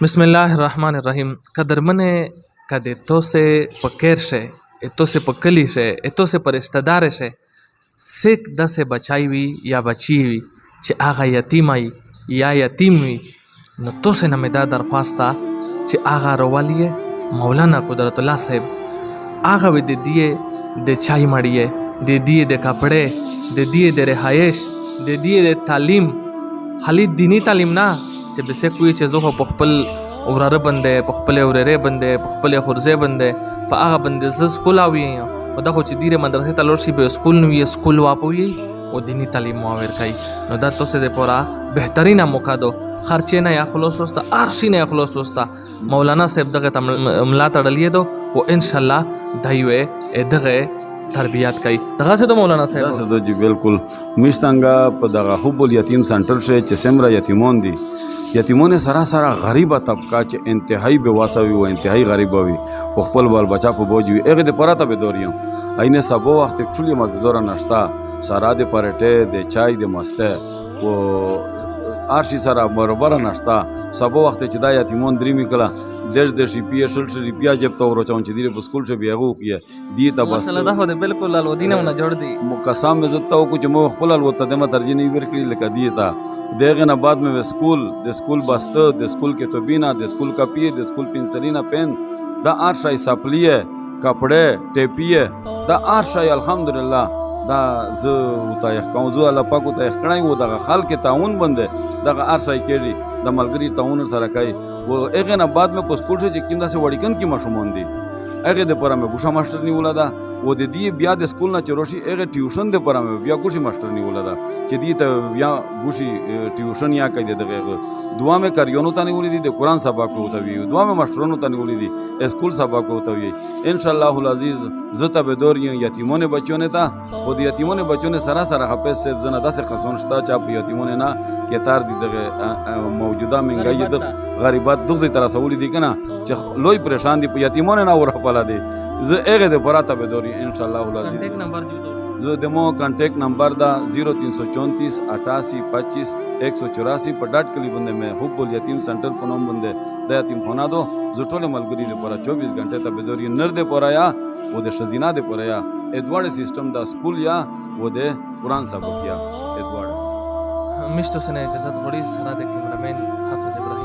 بسم الله الرحمن الرحیم قدرمنه کده تو سه پکیر شه تو سه پکلی شه تو سه پرشتدار شه سیک دسه بچای وی یا بچی وی چې هغه یتیمای یا یتیم وی نو تو سه نمدا درخواسته چې هغه روالیه مولانا قدرت الله صاحب هغه وی د دیه د چای مړیه د دیه د کپڑے د دیه د رهایش د دیه د تعلیم خالي دینی تعلیم نه چې به څه کوی چې زه په خپل وراره بندې په خپل وراره بندې په خپل خورزه بندې په هغه بندې ز سکول اوی او دا خو چې ډیره مدرسې ته لور شي به سکول نو یې سکول واپوي او دینی تعلیم مو ورکای نو دا تاسو د پورا بهترینه موقع دو خرچې نه یا خلاص وستا ارشي نه خلاص وستا مولانا صاحب دغه ملا تړلې دو او ان شاء الله دایوه دغه تربیات کوي دغه څه د مولانا صاحب تاسو د جی بالکل مشتنګا په دغه حب الیتیم سنټر شه چې سمرا یتیمون دي یتیمون سراسر غریبه طبقه چې انتهایی به واسوي او انتهایی غریب وي او خپل بال بچا په بوجوي هغه د پراته به دوریو اینه سبو وخت چولي مزدور نشتا سارا د پرټه د چای د مسته او ارشي سره برابر نشتا سبو وخت چې دا یتیمون درې میکلا د شپې شل روپیا جب ته ورچون چې دی په سکول شه بیا غوخیه دی ته بس مسله دا خو بالکل الودینه نه جوړ دی مقسم عزت او کو چې مو خپل الوت ته ما ترجیح نه ورکړي لکه دی ته دغه نه بعد مې سکول د سکول بسته د سکول کې توبینا د سکول کاپی د سکول پنسلینا پین دا ارشای سپلیه کپڑے ټیپیه دا ارشای الحمدلله دا زه وتا یخ کوم زه الله پاک ته یخړای و دغه خلک تعاون بنده دغه ارشای کېږي د ملګری تعاون سره کوي و هغه نه بعد مې په سکول چې کیمدا سه وړکن کی مشمون دي هغه د پرمه ګوشه ماستر نیولا دا و د دې بیا د سکول نه چروشي هغه ټیوشن د پرمه بیا ګوشي ماستر نیولا دا چې دې ته بیا ګوشي ټیوشن یا کوي دغه دعا مې کاریونو ته نیولې دي د قران سبق کوته وی دعا مې ماسترونو ته نیولې دي سکول سبق کوته وی ان شاء الله العزیز زته به دور یتیمونه بچونه ته او د یتیمونه بچونه سراسر حافظ صاحب زنه داسې خصون شته چې په یتیمونه نه کې تار دي دغه موجوده منګای د غریبات دغه تر سوال دي کنه چې لوی پریشان دي په یتیمونه نه ورپاله دي زه هغه د پراته به دوري ان شاء الله العزیز کانټیکټ نمبر جو زه دمو کانټیکټ نمبر دا 0334 88 25 184 په ډاټ کلی باندې مې حب الیتیم سنټر په نوم باندې د یتیم خانه دو زه ټول ملګری د پورا 24 غنټه ته به دوري نر د پورایا او د شزینا د پورایا ادوارد سیستم دا سکول یا و د قران سبق یا ادوارد مشتو سنه اجازه غوړي سره د کیمرامین حافظ ابراهیم